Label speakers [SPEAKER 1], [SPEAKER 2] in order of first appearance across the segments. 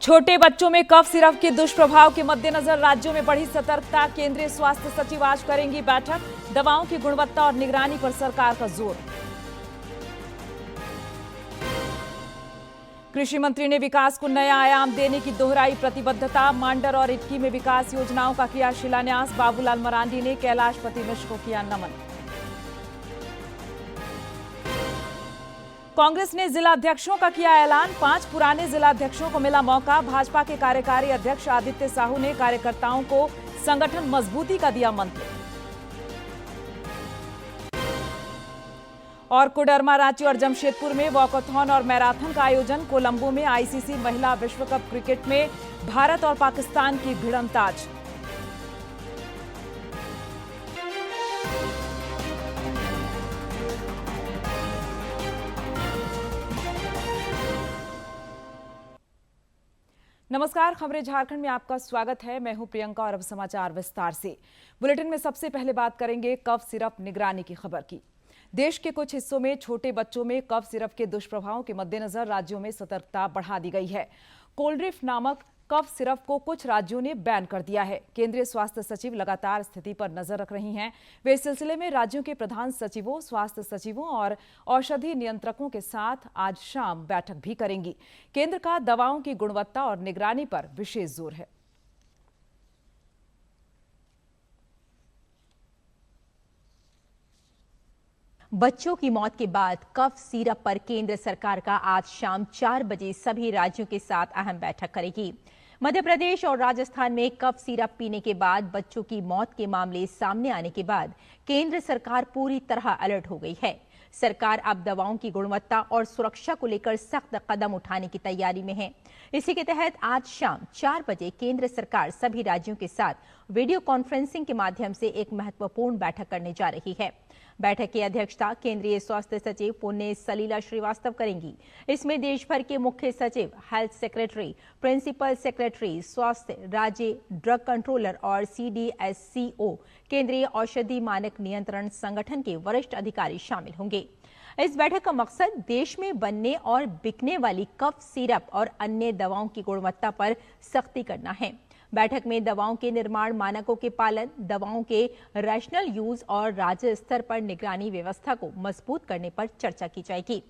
[SPEAKER 1] छोटे बच्चों में कफ सिरप के दुष्प्रभाव के मद्देनजर राज्यों में बढ़ी सतर्कता। केंद्रीय स्वास्थ्य सचिव आज करेंगी बैठक। दवाओं की गुणवत्ता और निगरानी पर सरकार का जोर। कृषि मंत्री ने विकास को नया आयाम देने की दोहराई प्रतिबद्धता। मांडर और इटकी में विकास योजनाओं का किया शिलान्यास। बाबूलाल मरांडी ने कैलाशपति मिश्र को किया नमन। कांग्रेस ने जिला अध्यक्षों का किया ऐलान। 5 पुराने जिला अध्यक्षों को मिला मौका। भाजपा के कार्यकारी अध्यक्ष आदित्य साहू ने कार्यकर्ताओं को संगठन मजबूती का दिया मंत्र। और कोडरमा, रांची और जमशेदपुर में वॉकथॉन और मैराथन का आयोजन। कोलंबो में आईसीसी महिला विश्व कप क्रिकेट में भारत और पाकिस्तान की भिड़ंत आज। नमस्कार, खबरें झारखंड में आपका स्वागत है। मैं हूं प्रियंका और अब समाचार विस्तार से। बुलेटिन में सबसे पहले बात करेंगे कफ सिरप निगरानी की खबर की। देश के कुछ हिस्सों में छोटे बच्चों में कफ सिरप के दुष्प्रभावों के मद्देनजर राज्यों में सतर्कता बढ़ा दी गई है। कोल्ड्रिफ नामक कफ सिरप को कुछ राज्यों ने बैन कर दिया है। केंद्रीय स्वास्थ्य सचिव लगातार स्थिति पर नजर रख रही हैं। वे इस सिलसिले में राज्यों के प्रधान सचिवों, स्वास्थ्य सचिवों और औषधि नियंत्रकों के साथ आज शाम बैठक भी करेंगी। केंद्र का दवाओं की गुणवत्ता और निगरानी पर विशेष जोर है।
[SPEAKER 2] बच्चों की मौत के बाद कफ सिरप पर केंद्र सरकार का आज शाम 4 बजे सभी राज्यों के साथ अहम बैठक करेगी। मध्य प्रदेश और राजस्थान में कफ सिरप पीने के बाद बच्चों की मौत के मामले सामने आने के बाद केंद्र सरकार पूरी तरह अलर्ट हो गई है। सरकार अब दवाओं की गुणवत्ता और सुरक्षा को लेकर सख्त कदम उठाने की तैयारी में है। इसी के तहत आज शाम 4 बजे केंद्र सरकार सभी राज्यों के साथ वीडियो कॉन्फ्रेंसिंग के माध्यम से एक महत्वपूर्ण बैठक करने जा रही है। बैठक की अध्यक्षता केंद्रीय स्वास्थ्य सचिव पुण्य सलीला श्रीवास्तव करेंगी। इसमें देश भर के मुख्य सचिव, हेल्थ सेक्रेटरी, प्रिंसिपल सेक्रेटरी, स्वास्थ्य राज्य ड्रग कंट्रोलर और CDSCO केंद्रीय औषधि मानक नियंत्रण संगठन के वरिष्ठ अधिकारी शामिल होंगे। इस बैठक का मकसद देश में बनने और बिकने वाली कफ सिरप और अन्य दवाओं की गुणवत्ता पर सख्ती करना है। बैठक में दवाओं के निर्माण मानकों के पालन, दवाओं के रैशनल यूज और राज्य स्तर पर निगरानी व्यवस्था को मजबूत करने पर चर्चा की जाएगी।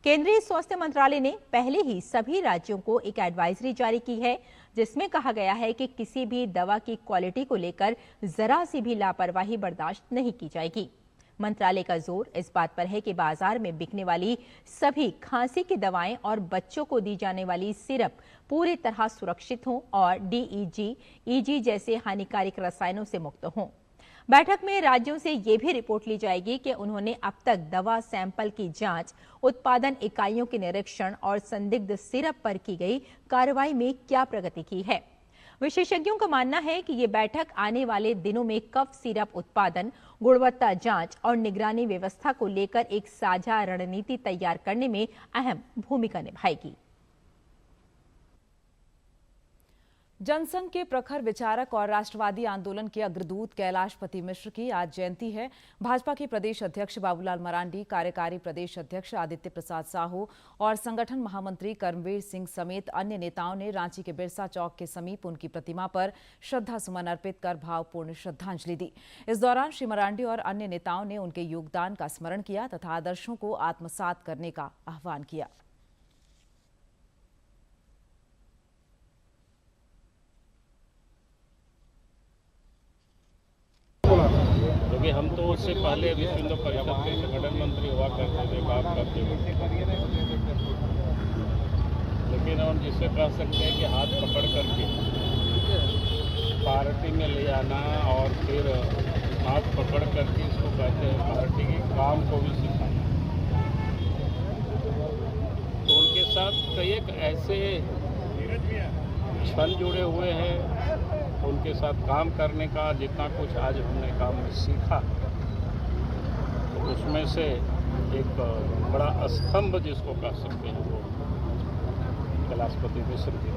[SPEAKER 2] केंद्रीय स्वास्थ्य मंत्रालय ने पहले ही सभी राज्यों को एक एडवाइजरी जारी की है, जिसमें कहा गया है कि किसी भी दवा की क्वालिटी को लेकर जरा सी भी लापरवाही बर्दाश्त नहीं की जाएगी। मंत्रालय का जोर इस बात पर है कि बाजार में बिकने वाली सभी खांसी की दवाएं और बच्चों को दी जाने वाली सिरप पूरी तरह सुरक्षित हों और DEG, EG जैसे हानिकारक रसायनों से मुक्त हों। बैठक में राज्यों से ये भी रिपोर्ट ली जाएगी कि उन्होंने अब तक दवा सैंपल की जांच, उत्पादन इकाइयों के निरीक्षण और संदिग्ध सिरप पर की गई कार्रवाई में क्या प्रगति की है। विशेषज्ञों का मानना है कि ये बैठक आने वाले दिनों में कफ सिरप उत्पादन, गुणवत्ता जांच और निगरानी व्यवस्था को लेकर एक साझा रणनीति तैयार करने में अहम भूमिका निभाएगी।
[SPEAKER 1] जनसंघ के प्रखर विचारक और राष्ट्रवादी आंदोलन के अग्रदूत कैलाशपति मिश्र की आज जयंती है। भाजपा के प्रदेश अध्यक्ष बाबूलाल मरांडी, कार्यकारी प्रदेश अध्यक्ष आदित्य प्रसाद साहू और संगठन महामंत्री कर्मवीर सिंह समेत अन्य नेताओं ने रांची के बिरसा चौक के समीप उनकी प्रतिमा पर श्रद्धा सुमन अर्पित कर भावपूर्ण श्रद्धांजलि दी। इस दौरान श्री मरांडी और अन्य नेताओं ने उनके योगदान का स्मरण किया तथा आदर्शों को आत्मसात करने का आह्वान किया।
[SPEAKER 3] क्योंकि हम तो उससे पहले विश्व हिंदू परिषद के संगठन मंत्री हुआ करते थे, काम करते थे, लेकिन हम जिससे कह सकते हैं कि हाथ पकड़ करके पार्टी में ले आना और फिर हाथ पकड़ करके इसको कहते हैं पार्टी के काम को भी सिखाना। तो उनके साथ कई एक ऐसे क्षण जुड़े हुए हैं, उनके साथ काम करने का जितना कुछ आज हमने काम में सीखा, तो उसमें से एक बड़ा स्तंभ जिसको कह सकते हैं वो कैलाशपति मिश्र जी।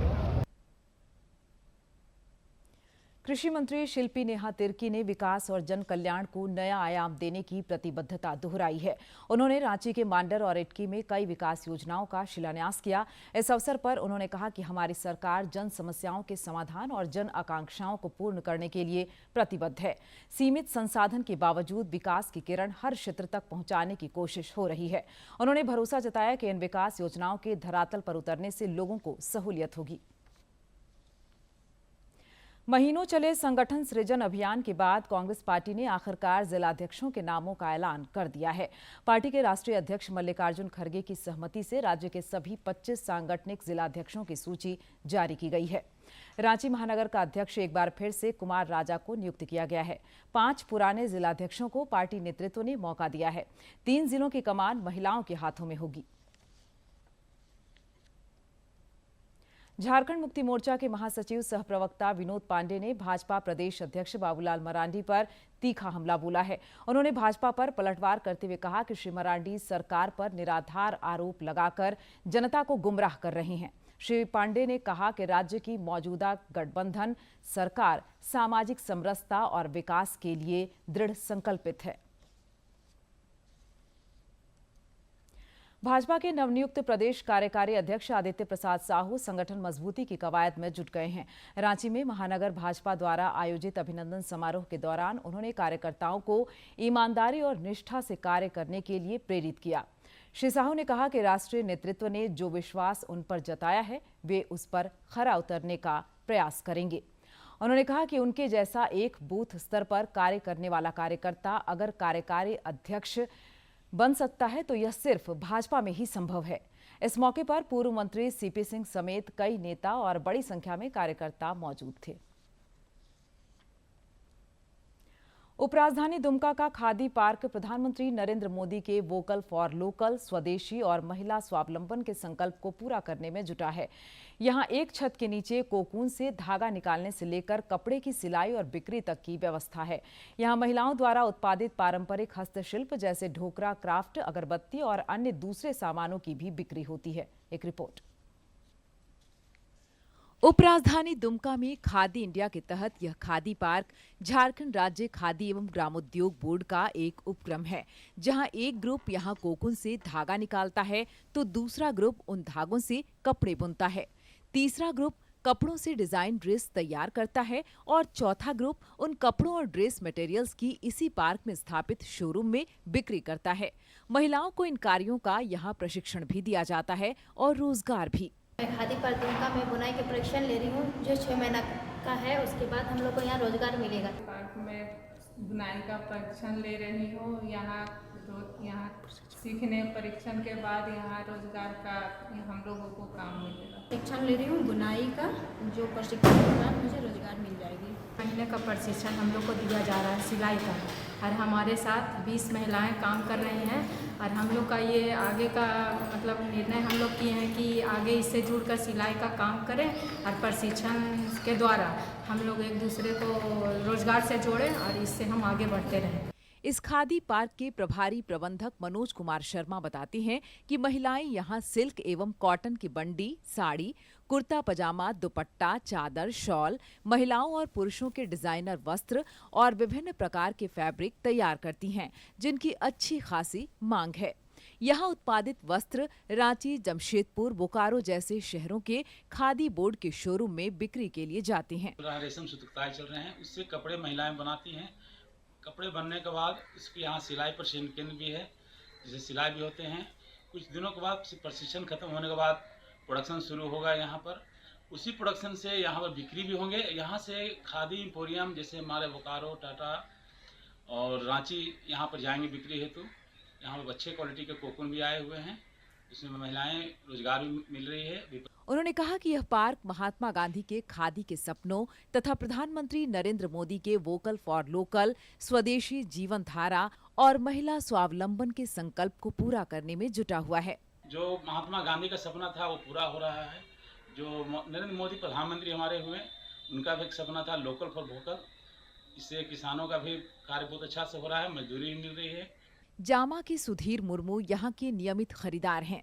[SPEAKER 1] कृषि मंत्री शिल्पी नेहा तिर्की ने विकास और जन कल्याण को नया आयाम देने की प्रतिबद्धता दोहराई है। उन्होंने रांची के मांडर और इटकी में कई विकास योजनाओं का शिलान्यास किया। इस अवसर पर उन्होंने कहा कि हमारी सरकार जन समस्याओं के समाधान और जन आकांक्षाओं को पूर्ण करने के लिए प्रतिबद्ध है। सीमित संसाधन के बावजूद विकास की किरण हर क्षेत्र तक पहुंचाने की कोशिश हो रही है। उन्होंने भरोसा जताया कि इन विकास योजनाओं के धरातल पर उतरने से लोगों को सहूलियत होगी। महीनों चले संगठन सृजन अभियान के बाद कांग्रेस पार्टी ने आखिरकार जिलाध्यक्षों के नामों का ऐलान कर दिया है। पार्टी के राष्ट्रीय अध्यक्ष मल्लिकार्जुन खड़गे की सहमति से राज्य के सभी 25 सांगठनिक जिलाध्यक्षों की सूची जारी की गई है। रांची महानगर का अध्यक्ष एक बार फिर से कुमार राजा को नियुक्त किया गया है। 5 पुराने जिलाध्यक्षों को पार्टी नेतृत्व ने मौका दिया है। 3 जिलों की कमान महिलाओं के हाथों में होगी। झारखंड मुक्ति मोर्चा के महासचिव सह प्रवक्ता विनोद पांडे ने भाजपा प्रदेश अध्यक्ष बाबूलाल मरांडी पर तीखा हमला बोला है। उन्होंने भाजपा पर पलटवार करते हुए कहा कि श्री मरांडी सरकार पर निराधार आरोप लगाकर जनता को गुमराह कर रहे हैं। श्री पांडे ने कहा कि राज्य की मौजूदा गठबंधन सरकार सामाजिक समरसता और विकास के लिए दृढ़ संकल्पित है। भाजपा के नवनियुक्त प्रदेश कार्यकारी अध्यक्ष आदित्य प्रसाद साहू संगठन मजबूती की कवायद में जुट गए हैं। रांची में महानगर भाजपा द्वारा आयोजित अभिनंदन समारोह के दौरान उन्होंने कार्यकर्ताओं को ईमानदारी और निष्ठा से कार्य करने के लिए प्रेरित किया। श्री साहू ने कहा कि राष्ट्रीय नेतृत्व ने जो विश्वास उन पर जताया है वे उस पर खरा उतरने का प्रयास करेंगे। उन्होंने कहा कि उनके जैसा एक बूथ स्तर पर कार्य करने वाला कार्यकर्ता अगर कार्यकारी अध्यक्ष बन सकता है तो यह सिर्फ भाजपा में ही संभव है। इस मौके पर पूर्व मंत्री सीपी सिंह समेत कई नेता और बड़ी संख्या में कार्यकर्ता मौजूद थे। उपराजधानी दुमका का खादी पार्क प्रधानमंत्री नरेंद्र मोदी के वोकल फॉर लोकल, स्वदेशी और महिला स्वावलंबन के संकल्प को पूरा करने में जुटा है। यहां एक छत के नीचे कोकून से धागा निकालने से लेकर कपड़े की सिलाई और बिक्री तक की व्यवस्था है। यहां महिलाओं द्वारा उत्पादित पारंपरिक हस्तशिल्प जैसे ढोकरा, क्राफ्ट, अगरबत्ती और अन्य दूसरे सामानों की भी बिक्री होती है। एक रिपोर्ट। उपराजधानी दुमका में खादी इंडिया के तहत यह खादी पार्क झारखंड राज्य खादी एवं ग्रामोद्योग बोर्ड का एक उपक्रम है, जहां एक ग्रुप यहां कोकून से धागा निकालता है तो दूसरा ग्रुप उन धागों से कपड़े बुनता है, तीसरा ग्रुप कपड़ों से डिजाइन ड्रेस तैयार करता है और चौथा ग्रुप उन कपड़ों और ड्रेस मटेरियल्स की इसी पार्क में स्थापित शोरूम में बिक्री करता है। महिलाओं को इन कार्यों का यहाँ प्रशिक्षण भी दिया जाता है और रोजगार भी।
[SPEAKER 4] मैं खादी पर दुमका में बुनाई के प्रशिक्षण ले रही हूँ जो 6 महीना का है। उसके बाद हम लोग को यहाँ रोजगार मिलेगा।
[SPEAKER 5] पार्क में बुनाई का प्रशिक्षण ले रही हूँ। यहाँ सीखने परीक्षण के बाद यहाँ रोजगार का हम लोगों को काम मिलेगा।
[SPEAKER 4] प्रशिक्षण ले रही हूँ बुनाई का, जो प्रशिक्षण के बाद मुझे रोजगार मिल जाएगी।
[SPEAKER 6] महीने का प्रशिक्षण हम लोग को दिया जा रहा है सिलाई का, और हमारे साथ 20 महिलाएं काम कर रही हैं। और हम लोग का ये आगे का मतलब निर्णय हम लोग किए हैं कि आगे इससे जुड़कर सिलाई का काम करें और प्रशिक्षण के द्वारा हम लोग एक दूसरे को रोजगार से जोड़ें और इससे हम आगे बढ़ते रहें।
[SPEAKER 1] इस खादी पार्क के प्रभारी प्रबंधक मनोज कुमार शर्मा बताती हैं कि महिलाएं यहां सिल्क एवं कॉटन की बंडी, साड़ी, कुर्ता पजामा, दुपट्टा, चादर, शॉल, महिलाओं और पुरुषों के डिजाइनर वस्त्र और विभिन्न प्रकार के फैब्रिक तैयार करती हैं, जिनकी अच्छी खासी मांग है। यहाँ उत्पादित वस्त्र रांची, जमशेदपुर, बोकारो जैसे शहरों के खादी बोर्ड के शोरूम में बिक्री के लिए जाते हैं।
[SPEAKER 7] रेशम सूत्रकाय चल रहे हैं, उससे कपड़े महिलाएं बनाती हैं। कपड़े बनने के बाद इसके यहाँ सिलाई प्रशिक्षण केंद्र भी है, जिसे सिलाई भी होते हैं। कुछ दिनों के बाद प्रशिक्षण खत्म होने के बाद प्रोडक्शन शुरू होगा यहाँ पर। उसी प्रोडक्शन से यहाँ पर बिक्री भी होंगे। यहाँ से खादी एम्पोरियम जैसे हमारे बोकारो, टाटा और रांची यहाँ पर जाएंगे बिक्री हेतु। यहाँ पर अच्छे क्वालिटी के कोकून भी आए हुए हैं, इसमें महिलाएं रोजगार भी मिल रही है।
[SPEAKER 1] उन्होंने कहा कि यह पार्क महात्मा गांधी के खादी के सपनों तथा प्रधानमंत्री नरेंद्र मोदी के वोकल फॉर लोकल, स्वदेशी जीवन धारा और महिला स्वावलंबन के संकल्प को पूरा करने में जुटा हुआ है।
[SPEAKER 7] जो महात्मा गांधी का सपना था वो पूरा हो रहा है। जो नरेंद्र मोदी प्रधानमंत्री हमारे हुए, उनका भी एक सपना था लोकल फॉर वोकल। इससे किसानों का भी कार्य बहुत अच्छा से हो रहा है, मजदूरी मिल रही है।
[SPEAKER 1] जामा के सुधीर मुर्मू यहाँ के नियमित खरीदार हैं।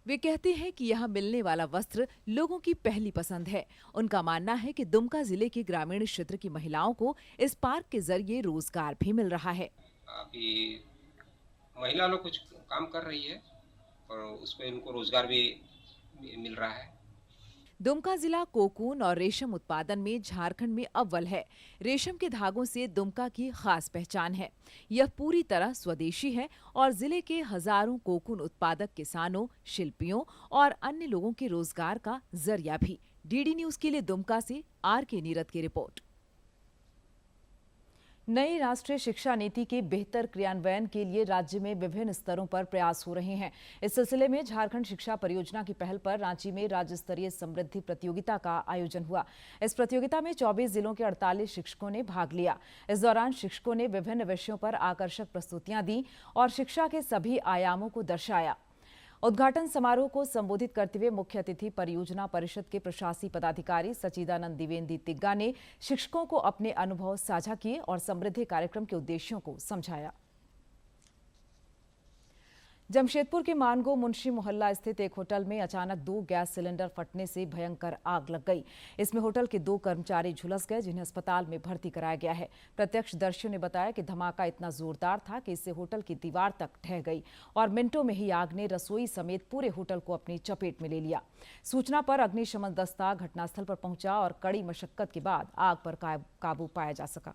[SPEAKER 1] वे कहते हैं कि यहाँ मिलने वाला वस्त्र लोगों की पहली पसंद है। उनका मानना है कि दुमका जिले के ग्रामीण क्षेत्र की महिलाओं को इस पार्क के जरिए रोजगार भी मिल रहा है।
[SPEAKER 8] अभी महिला लोग कुछ काम कर रही है और उसमें इनको रोजगार भी मिल रहा है।
[SPEAKER 1] दुमका जिला कोकून और रेशम उत्पादन में झारखंड में अव्वल है। रेशम के धागों से दुमका की खास पहचान है। यह पूरी तरह स्वदेशी है और जिले के हजारों कोकून उत्पादक किसानों, शिल्पियों और अन्य लोगों के रोजगार का जरिया भी। डीडी न्यूज के लिए दुमका से आर.के. नीरद की रिपोर्ट। नई राष्ट्रीय शिक्षा नीति के बेहतर क्रियान्वयन के लिए राज्य में विभिन्न स्तरों पर प्रयास हो रहे हैं। इस सिलसिले में झारखंड शिक्षा परियोजना की पहल पर रांची में राज्य स्तरीय समृद्धि प्रतियोगिता का आयोजन हुआ। इस प्रतियोगिता में 24 जिलों के 48 शिक्षकों ने भाग लिया। इस दौरान शिक्षकों ने विभिन्न विषयों पर आकर्षक प्रस्तुतियां दी और शिक्षा के सभी आयामों को दर्शाया। उद्घाटन समारोह को संबोधित करते हुए मुख्य अतिथि परियोजना परिषद के प्रशासकीय पदाधिकारी सचिदानंद द्विवेदी तिग्गा ने शिक्षकों को अपने अनुभव साझा किए और समृद्धि कार्यक्रम के उद्देश्यों को समझाया। जमशेदपुर के मानगो मुंशी मोहल्ला स्थित एक होटल में अचानक 2 गैस सिलेंडर फटने से भयंकर आग लग गई। इसमें होटल के 2 कर्मचारी झुलस गए, जिन्हें अस्पताल में भर्ती कराया गया है। प्रत्यक्षदर्शियों ने बताया कि धमाका इतना जोरदार था कि इससे होटल की दीवार तक ढह गई और मिनटों में ही आग ने रसोई समेत पूरे होटल को अपनी चपेट में ले लिया। सूचना पर अग्निशमन दस्ता घटनास्थल पर पहुंचा और कड़ी मशक्कत के बाद आग पर काबू पाया जा सका।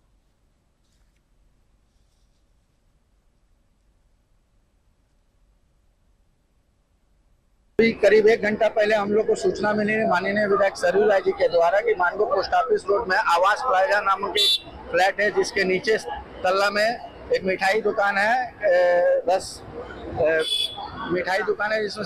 [SPEAKER 9] करीब 1 घंटा पहले हम लोग को सूचना मिली माननीय विधायक सरयू राय जी के द्वारा कि मानगो पोस्ट ऑफिस रोड में आवास प्लाजा नामक एक फ्लैट है, जिसके नीचे तल्ला में एक मिठाई दुकान है। 10 मिठाई दुकान है, जिसमें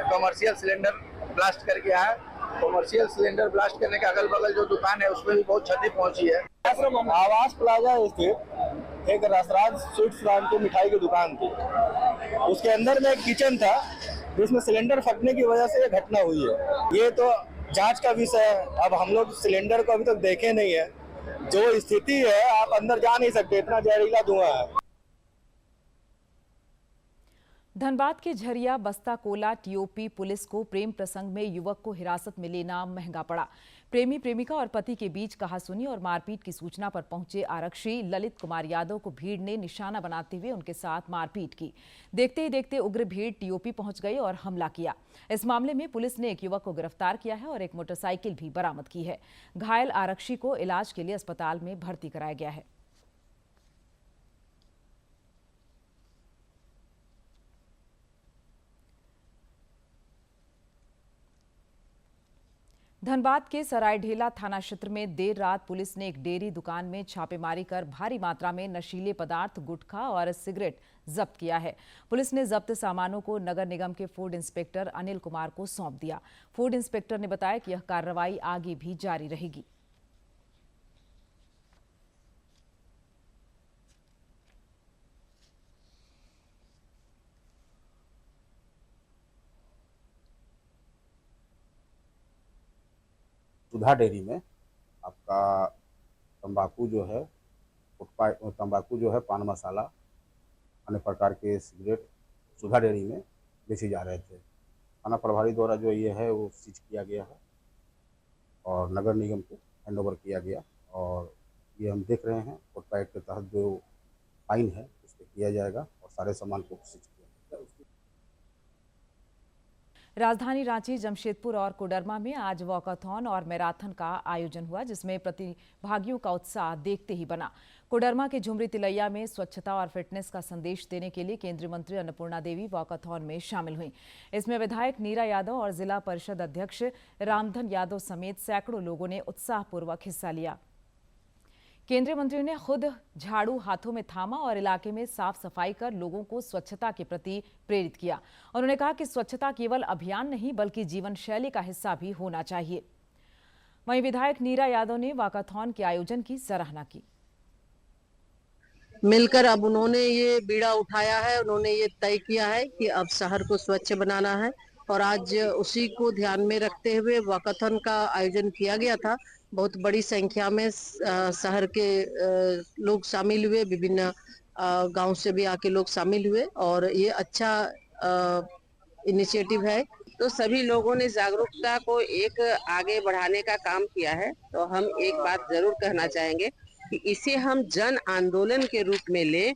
[SPEAKER 9] कमर्शियल सिलेंडर ब्लास्ट करके आया। कमर्शियल सिलेंडर ब्लास्ट करने के अगल बगल जो दुकान है उसमें भी बहुत क्षति पहुंची है।
[SPEAKER 10] आवास प्लाजा स्थित एक रसराज स्वीट्स नाम की मिठाई की दुकान थी। उसके अंदर में एक किचन था जिसमें सिलेंडर फटने की वजह से ये घटना हुई है। ये तो जांच का विषय है। अब हम लोग सिलेंडर को अभी तक देखे नहीं है। जो स्थिति है आप अंदर जा नहीं सकते, इतना जहरीला धुआं है।
[SPEAKER 1] धनबाद के झरिया बस्ता कोला टीओपी पुलिस को प्रेम प्रसंग में युवक को हिरासत में लेना महंगा पड़ा। प्रेमी प्रेमिका और पति के बीच कहासुनी और मारपीट की सूचना पर पहुंचे आरक्षी ललित कुमार यादव को भीड़ ने निशाना बनाते हुए उनके साथ मारपीट की। देखते ही देखते उग्र भीड़ टीओपी पहुंच गई और हमला किया। इस मामले में पुलिस ने एक युवक को गिरफ्तार किया है और एक मोटरसाइकिल भी बरामद की है। घायल आरक्षी को इलाज के लिए अस्पताल में भर्ती कराया गया है। धनबाद के सरायढेला थाना क्षेत्र में देर रात पुलिस ने एक डेयरी दुकान में छापेमारी कर भारी मात्रा में नशीले पदार्थ, गुटखा और सिगरेट जब्त किया है। पुलिस ने जब्त सामानों को नगर निगम के फूड इंस्पेक्टर अनिल कुमार को सौंप दिया। फूड इंस्पेक्टर ने बताया कि यह कार्रवाई आगे भी जारी रहेगी।
[SPEAKER 11] सुधा डेयरी में आपका तंबाकू जो है पान मसाला, अन्य प्रकार के सिगरेट सुधा डेयरी में बेचे जा रहे थे। थाना प्रभारी द्वारा जो ये है वो सीज किया गया है और नगर निगम को हैंडओवर किया गया और ये हम देख रहे हैं कोटपा एक्ट के तहत जो फाइन है उस पर किया जाएगा और सारे सामान को सीज किया जाएगा।
[SPEAKER 1] राजधानी रांची, जमशेदपुर और कोडरमा में आज वॉकाथॉन और मैराथन का आयोजन हुआ, जिसमें प्रतिभागियों का उत्साह देखते ही बना। कोडरमा के झुमरी तिलैया में स्वच्छता और फिटनेस का संदेश देने के लिए केंद्रीय मंत्री अन्नपूर्णा देवी वॉकाथॉन में शामिल हुई। इसमें विधायक नीरा यादव और जिला परिषद अध्यक्ष रामधन यादव समेत सैकड़ों लोगों ने उत्साहपूर्वक हिस्सा लिया। केंद्रीय मंत्री ने खुद झाड़ू हाथों में थामा और इलाके में साफ सफाई कर लोगों को स्वच्छता के प्रति प्रेरित किया। उन्होंने कहा कि स्वच्छता केवल अभियान नहीं बल्कि जीवन शैली का हिस्सा भी होना चाहिए। वहीं विधायक नीरा यादव ने वॉकाथॉन के आयोजन की सराहना की।
[SPEAKER 12] मिलकर अब उन्होंने ये बीड़ा उठाया है, उन्होंने ये तय किया है कि अब शहर को स्वच्छ बनाना है और आज उसी को ध्यान में रखते हुए वॉकाथॉन का आयोजन किया गया था। बहुत बड़ी संख्या में शहर के लोग शामिल हुए, विभिन्न गांव से भी आके लोग शामिल हुए और ये अच्छा इनिशिएटिव है तो सभी लोगों ने जागरूकता को एक आगे बढ़ाने का काम किया है। तो हम एक बात जरूर कहना चाहेंगे कि इसे हम जन आंदोलन के रूप में लें।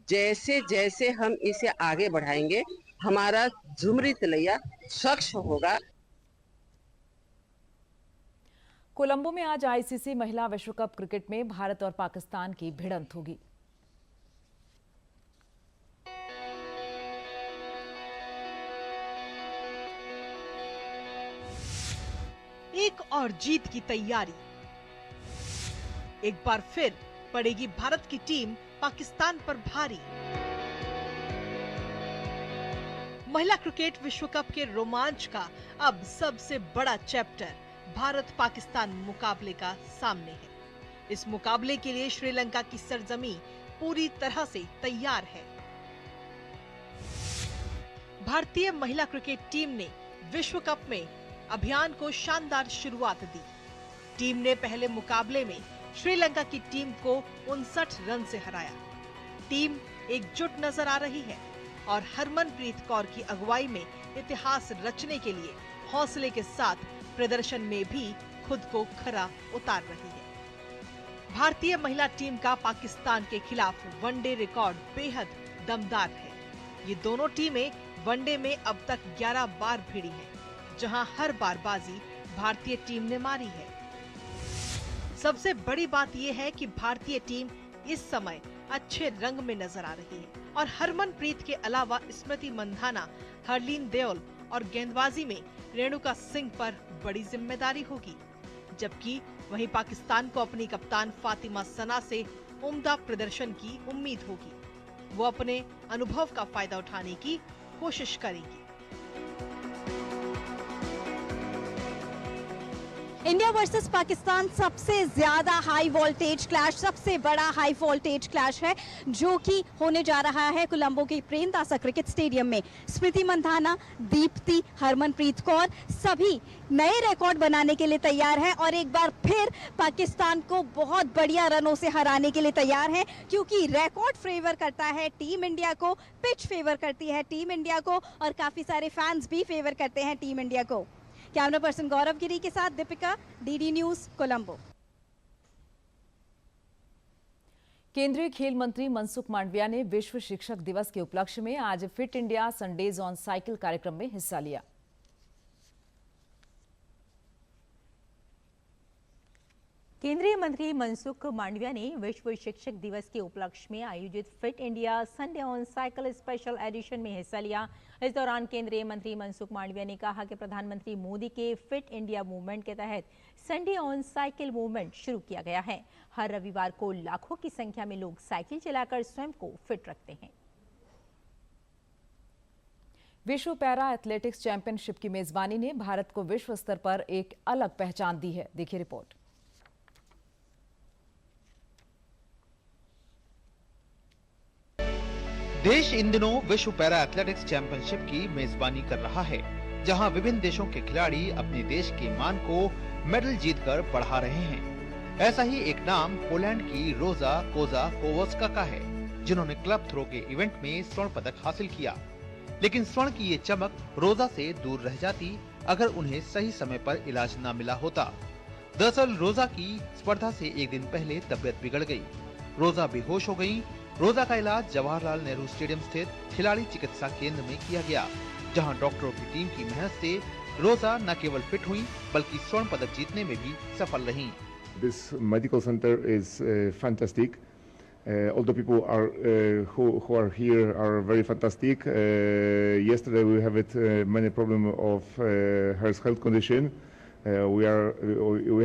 [SPEAKER 12] जैसे जैसे हम इसे आगे बढ़ाएंगे, हमारा झुमरी तिलैया स्वच्छ होगा।
[SPEAKER 1] कोलंबो में आज आईसीसी महिला विश्व कप क्रिकेट में भारत और पाकिस्तान की भिड़ंत होगी।
[SPEAKER 13] एक और जीत की तैयारी। एक बार फिर पड़ेगी भारत की टीम पाकिस्तान पर भारी। महिला क्रिकेट विश्व कप के रोमांच का अब सबसे बड़ा चैप्टर भारत पाकिस्तान मुकाबले का सामने है। इस मुकाबले के लिए श्रीलंका की सरजमी पूरी तरह से तैयार है। भारतीय महिला क्रिकेट टीम ने विश्व कप में अभियान को शानदार शुरुआत दी। टीम ने पहले मुकाबले में श्रीलंका की टीम को 59 रन से हराया। टीम एकजुट नजर आ रही है और हरमनप्रीत कौर की अगुवाई में इतिहास रचने के लिए हौसले के साथ प्रदर्शन में भी खुद को खरा उतार रही है। भारतीय महिला टीम का पाकिस्तान के खिलाफ वनडे रिकॉर्ड बेहद दमदार है। ये दोनों टीमें वनडे में अब तक 11 बार भिड़ी हैं, जहां हर बार बाजी भारतीय टीम ने मारी है। सबसे बड़ी बात यह है कि भारतीय टीम इस समय अच्छे रंग में नजर आ रही है और हरमनप्रीत के अलावा स्मृति मंधाना, हरलीन देओल और गेंदबाजी में रेणुका सिंह पर बड़ी जिम्मेदारी होगी। जबकि वहीं पाकिस्तान को अपनी कप्तान फातिमा सना से उम्दा प्रदर्शन की उम्मीद होगी। वो अपने अनुभव का फायदा उठाने की कोशिश करेगी।
[SPEAKER 14] इंडिया वर्सेस पाकिस्तान सबसे ज्यादा हाई वोल्टेज क्लैश, सबसे बड़ा हाई वोल्टेज क्लैश है जो कि होने जा रहा है कोलंबो के प्रेमदासा क्रिकेट स्टेडियम में। स्मृति मंधाना, दीप्ति, हरमनप्रीत कौर सभी नए रिकॉर्ड बनाने के लिए तैयार हैं और एक बार फिर पाकिस्तान को बहुत बढ़िया रनों से हराने के लिए तैयार हैं, क्योंकि रिकॉर्ड फेवर करता है टीम इंडिया को, पिच फेवर करती है टीम इंडिया को और काफी सारे फैंस भी फेवर करते हैं टीम इंडिया को। कैमरा पर्सन गौरव गिरी के साथ दीपिका, डीडी न्यूज, कोलंबो।
[SPEAKER 1] केंद्रीय खेल मंत्री मनसुख मांडविया ने विश्व शिक्षक दिवस के उपलक्ष्य में आज fit India Sundays on cycle कार्यक्रम में हिस्सा लिया।
[SPEAKER 2] केंद्रीय मंत्री मनसुख मांडविया ने विश्व शिक्षक दिवस के उपलक्ष्य में आयोजित fit India Sunday on cycle special edition में हिस्सा लिया। इस दौरान केंद्रीय मंत्री मनसुख मांडविया ने कहा कि प्रधानमंत्री मोदी के फिट इंडिया मूवमेंट के तहत संडे ऑन साइकिल मूवमेंट शुरू किया गया है। हर रविवार को लाखों की संख्या में लोग साइकिल चलाकर स्वयं को फिट रखते हैं।
[SPEAKER 1] विश्व पैरा एथलेटिक्स चैंपियनशिप की मेजबानी ने भारत को विश्व स्तर पर एक अलग पहचान दी है। देखिए रिपोर्ट।
[SPEAKER 15] देश इन दिनों विश्व पैरा एथलेटिक्स चैंपियनशिप की मेजबानी कर रहा है, जहां विभिन्न देशों के खिलाड़ी अपने देश के मान को मेडल जीतकर बढ़ा रहे हैं। ऐसा ही एक नाम पोलैंड की रोजा कोजाकोवस्का का है, जिन्होंने क्लब थ्रो के इवेंट में स्वर्ण पदक हासिल किया। लेकिन स्वर्ण की ये चमक रोजा से दूर रह जाती अगर उन्हें सही समय पर इलाज न मिला होता। दरअसल रोजा की स्पर्धा से एक दिन पहले तबियत बिगड़ गई। रोजा बेहोश हो गयी। रोजा का इलाज जवाहरलाल नेहरू स्टेडियम स्थित खिलाड़ी चिकित्सा केंद्र में किया गया, जहां डॉक्टरों की टीम की मेहनत से रोजा न केवल फिट हुई बल्कि स्वर्ण पदक जीतने में भी सफल रहीं।
[SPEAKER 16] This medical center is fantastic. All the people are who are here are very fantastic. Yesterday we have many problems of her health condition. We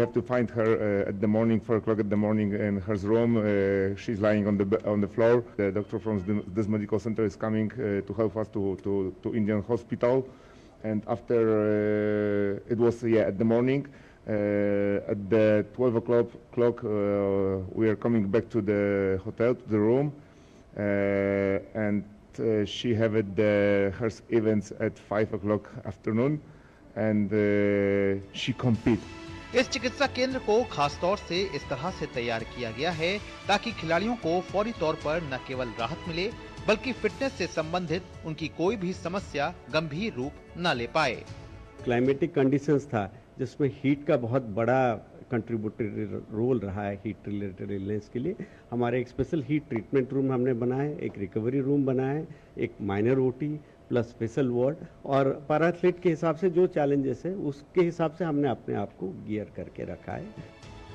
[SPEAKER 16] have to find her at the morning, 4 o'clock in the morning, in her room. She's lying on the floor. The doctor from this medical center is coming to help us to Indian hospital. And after it was at the morning, at the 12 o'clock we are coming back to the hotel, to the room, and she have her events at 5 o'clock afternoon. And she compete.
[SPEAKER 15] इस चिकित्सा केंद्र को खास तौर से इस तरह से तैयार किया गया है ताकि खिलाड़ियों को फौरी तौर पर न केवल राहत मिले बल्कि फिटनेस से संबंधित उनकी कोई भी समस्या गंभीर रूप न ले पाए।
[SPEAKER 17] क्लाइमेटिक कंडीशंस था जिसमें हीट का बहुत बड़ा कंट्रीब्यूटरी रोल रहा है हीट रिलेटेड इलनेस के लिए। हमारे एक स्पेशल हीट ट्रीटमेंट रूम हमने बनाए, एक रिकवरी रूम बनाए, एक minor OT plus special ward, और पैरा एथलीट के हिसाब से जो चैलेंजेस है उसके हिसाब से हमने अपने आप को गियर करके रखा है।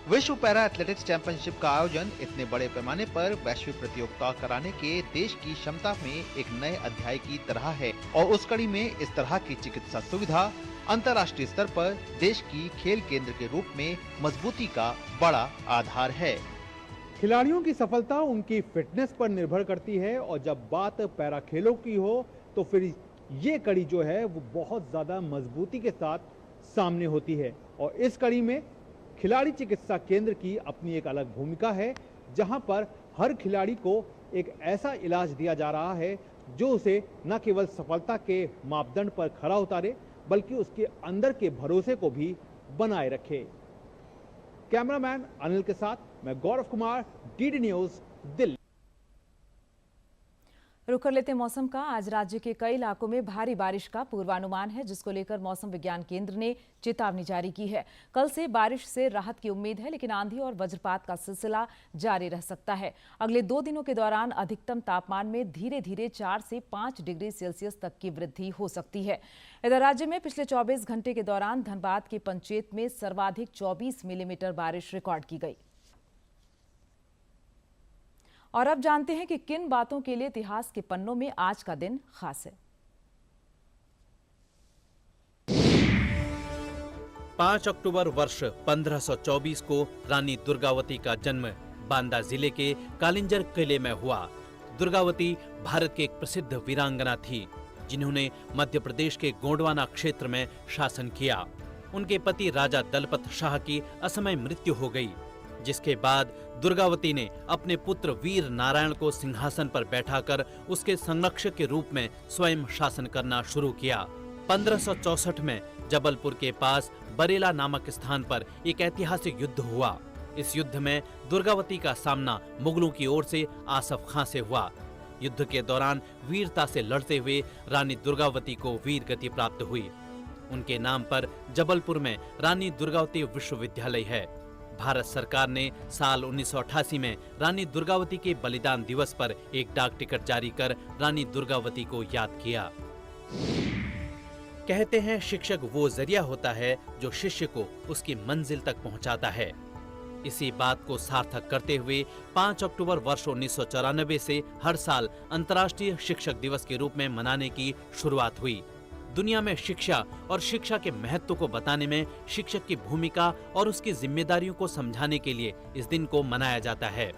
[SPEAKER 15] विश्व पैरा एथलेटिक्स चैंपियनशिप का आयोजन इतने बड़े पैमाने पर वैश्विक प्रतियोगिता कराने के देश की क्षमता में एक नए अध्याय की तरह है और उस कड़ी में इस तरह की चिकित्सा सुविधा अंतर्राष्ट्रीय स्तर पर देश की खेल केंद्र के रूप में मजबूती का बड़ा आधार है।
[SPEAKER 18] खिलाड़ियों की सफलता उनकी फिटनेस पर निर्भर करती है और जब बात पैरा खेलों की हो तो फिर ये कड़ी जो है वो बहुत ज्यादा मजबूती के साथ सामने होती है और इस कड़ी में खिलाड़ी चिकित्सा केंद्र की अपनी एक अलग भूमिका है, जहां पर हर खिलाड़ी को एक ऐसा इलाज दिया जा रहा है जो उसे न केवल सफलता के मापदंड पर खरा उतारे बल्कि उसके अंदर के भरोसे को भी बनाए रखे। कैमरामैन अनिल के साथ मैं गौरव कुमार, डीडी न्यूज, दिल्ली।
[SPEAKER 1] रुक कर लेते मौसम का। आज राज्य के कई इलाकों में भारी बारिश का पूर्वानुमान है, जिसको लेकर मौसम विज्ञान केंद्र ने चेतावनी जारी की है। कल से बारिश से राहत की उम्मीद है, लेकिन आंधी और वज्रपात का सिलसिला जारी रह सकता है। अगले 2 दिनों के दौरान अधिकतम तापमान में धीरे धीरे 4 से 5 डिग्री सेल्सियस तक की वृद्धि हो सकती है। इधर राज्य में पिछले 24 घंटे के दौरान धनबाद के पंचेत में सर्वाधिक 24 मिलीमीटर बारिश रिकॉर्ड की गई। और अब जानते हैं कि किन बातों के लिए इतिहास के पन्नों में आज का दिन खास है।
[SPEAKER 19] 5 अक्टूबर वर्ष 1524 को रानी दुर्गावती का जन्म बांदा जिले के कालिंजर किले में हुआ। दुर्गावती भारत की एक प्रसिद्ध वीरांगना थी, जिन्होंने मध्य प्रदेश के गोंडवाना क्षेत्र में शासन किया। उनके पति राजा दलपत शाह की असमय मृत्यु हो गई, जिसके बाद दुर्गावती ने अपने पुत्र वीर नारायण को सिंहासन पर बैठाकर उसके संरक्षक के रूप में स्वयं शासन करना शुरू किया। 1564 में जबलपुर के पास बरेला नामक स्थान पर एक ऐतिहासिक युद्ध हुआ। इस युद्ध में दुर्गावती का सामना मुगलों की ओर से आसफ खां से हुआ। युद्ध के दौरान वीरता से लड़ते हुए रानी दुर्गावती को वीर गति प्राप्त हुई। उनके नाम पर जबलपुर में रानी दुर्गावती विश्वविद्यालय है। भारत सरकार ने साल 1988 में रानी दुर्गावती के बलिदान दिवस पर एक डाक टिकट जारी कर रानी दुर्गावती को याद किया। कहते हैं शिक्षक वो जरिया होता है जो शिष्य को उसकी मंजिल तक पहुंचाता है। इसी बात को सार्थक करते हुए 5 अक्टूबर वर्ष 1994 से हर साल अंतर्राष्ट्रीय शिक्षक दिवस के रूप में मनाने की शुरुआत हुई। दुनिया में शिक्षा और शिक्षा के महत्व को बताने में शिक्षक की भूमिका और उसकी जिम्मेदारियों को समझाने के लिए इस दिन को मनाया जाता है।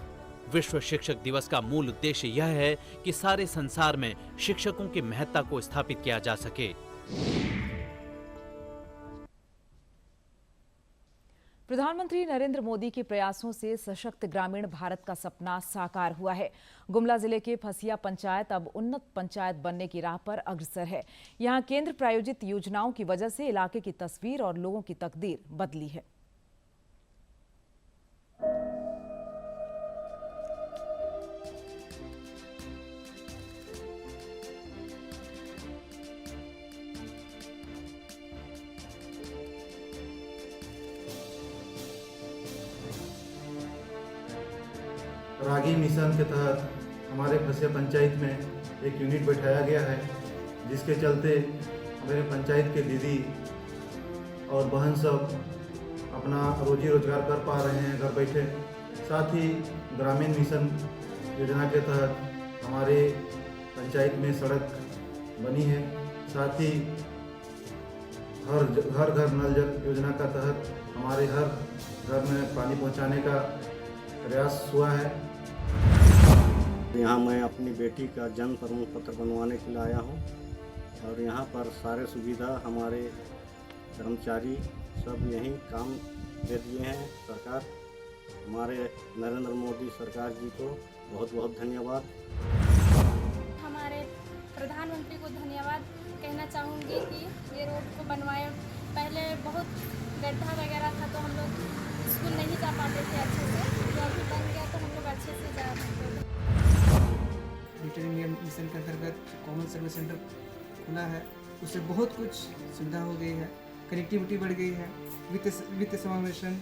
[SPEAKER 19] विश्व शिक्षक दिवस का मूल उद्देश्य यह है कि सारे संसार में शिक्षकों की महत्ता को स्थापित किया जा सके।
[SPEAKER 1] प्रधानमंत्री नरेंद्र मोदी के प्रयासों से सशक्त ग्रामीण भारत का सपना साकार हुआ है। गुमला जिले के फसिया पंचायत अब उन्नत पंचायत बनने की राह पर अग्रसर है। यहां केंद्र प्रायोजित योजनाओं की वजह से इलाके की तस्वीर और लोगों की तकदीर बदली है।
[SPEAKER 20] रागी मिशन के तहत हमारे फसिया पंचायत में एक यूनिट बैठाया गया है, जिसके चलते हमारे पंचायत के दीदी और बहन सब अपना रोजी रोजगार कर पा रहे हैं घर बैठे। साथ ही ग्रामीण मिशन योजना के तहत हमारे पंचायत में सड़क बनी है। साथ ही हर घर नल जल योजना का तहत हमारे हर घर में पानी पहुंचाने का प्रयास हुआ है।
[SPEAKER 17] यहाँ मैं अपनी बेटी का जन्म प्रमाण पत्र बनवाने के लिए आया हूँ और यहाँ पर सारे सुविधा हमारे कर्मचारी सब यहीं काम दे दिए हैं। सरकार हमारे नरेंद्र मोदी सरकार जी को बहुत बहुत धन्यवाद।
[SPEAKER 4] हमारे प्रधानमंत्री को धन्यवाद कहना चाहूँगी कि ये रोड को बनवाए। पहले बहुत गड्ढा वगैरह था तो हम लोग स्कूल नहीं जा पाते थे अच्छे से, जो अभी बन गया तो हम लोग अच्छे से जा सकते हैं।
[SPEAKER 21] रिटर्निंग मिशन के अंतर्गत कॉमन सर्विस सेंटर खुला है, उससे बहुत कुछ सुविधा हो गई है, कनेक्टिविटी बढ़ गई है, वित्त समावेशन,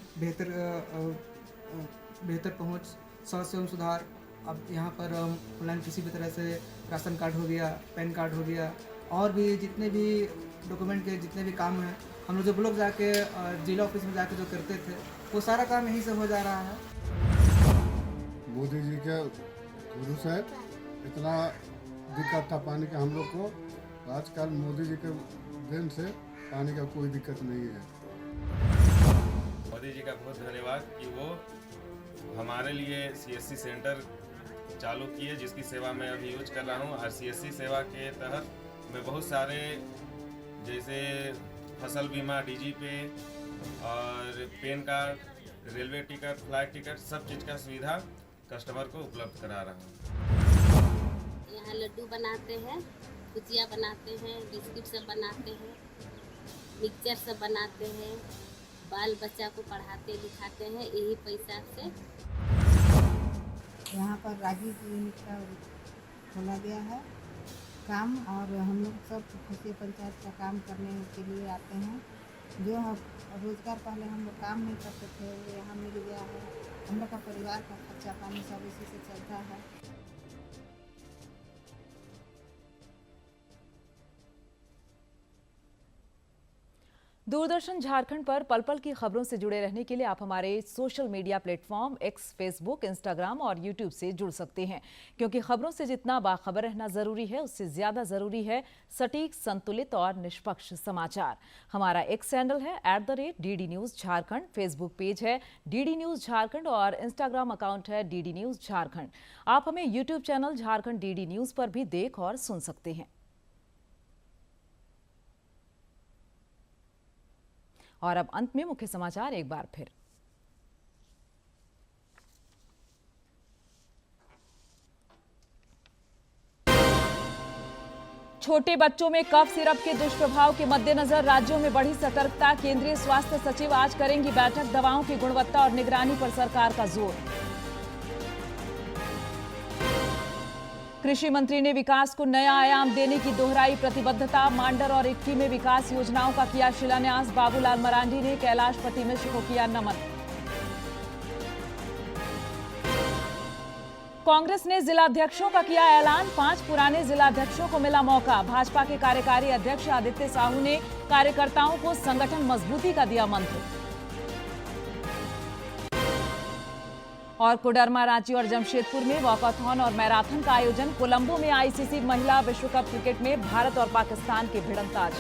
[SPEAKER 21] बेहतर पहुंच, स्वास्थ्य एवं सुधार। अब यहाँ पर ऑनलाइन किसी भी तरह से राशन कार्ड हो गया, पैन कार्ड हो गया, और भी जितने भी डॉक्यूमेंट के जितने भी काम हैं, हम लोग जो ब्लॉक जाके जिला ऑफिस में जाके जो करते थे, वो सारा काम यहीं से हो जा रहा है।
[SPEAKER 22] मोदी जी के गुरु से इतना दिक्कत था पानी का हम लोग को, आजकल मोदी जी के देन से पानी का कोई दिक्कत नहीं है।
[SPEAKER 23] मोदी जी का बहुत धन्यवाद कि वो हमारे लिए CSC सेंटर चालू किए, जिसकी सेवा मैं अभी यूज कर रहा हूँ। और CSC सेवा के तहत मैं बहुत सारे जैसे फसल बीमा, DG पे और pan card, railway ticket, flight ticket, सब चीज़ का सुविधा कस्टमर को उपलब्ध करा रहा हूँ।
[SPEAKER 24] यहाँ लड्डू बनाते हैं, गुजिया बनाते हैं, बिस्किट सब बनाते हैं, मिक्सचर सब बनाते हैं, बाल बच्चा को पढ़ाते लिखाते हैं यही पैसा से।
[SPEAKER 25] यहाँ पर रागी क्लिनिक का खोला गया है काम, और हम लोग सब खुशिया पंचायत का काम करने के लिए आते हैं। जो रोजगार पहले हम लोग काम नहीं करते थे वो यहाँ मिल गया है। हम लोग का परिवार का खर्चा पानी सब इसी से चलता है।
[SPEAKER 1] दूरदर्शन झारखंड पर पल पल की खबरों से जुड़े रहने के लिए आप हमारे social media platform X, Facebook, Instagram और यूट्यूब से जुड़ सकते हैं, क्योंकि खबरों से जितना बाखबर रहना जरूरी है, उससे ज्यादा जरूरी है सटीक, संतुलित और निष्पक्ष समाचार। हमारा X हैंडल है @DD News Jharkhand, Facebook page है DD News झारखंड और इंस्टाग्राम अकाउंट है DD News झारखंड। आप हमें YouTube channel Jharkhand DD News पर भी देख और सुन सकते हैं। और अब अंत में मुख्य समाचार एक बार फिर। छोटे बच्चों में कफ सिरप के दुष्प्रभाव के मद्देनजर राज्यों में बढ़ी सतर्कता। केंद्रीय स्वास्थ्य सचिव आज करेंगी बैठक। दवाओं की गुणवत्ता और निगरानी पर सरकार का जोर। कृषि मंत्री ने विकास को नया आयाम देने की दोहराई प्रतिबद्धता। मांडर और इक्की में विकास योजनाओं का किया शिलान्यास। बाबूलाल मरांडी ने कैलाशपति मिश्र को किया नमन। कांग्रेस ने जिलाध्यक्षों का किया ऐलान। 5 पुराने जिलाध्यक्षों को मिला मौका। भाजपा के कार्यकारी अध्यक्ष आदित्य साहू ने कार्यकर्ताओं को संगठन मजबूती का दिया मंत्र। और कोडरमा, रांची और जमशेदपुर में वॉकथॉन और मैराथन का आयोजन। कोलंबो में ICC महिला विश्व कप क्रिकेट में भारत और पाकिस्तान की भिड़ंत आज।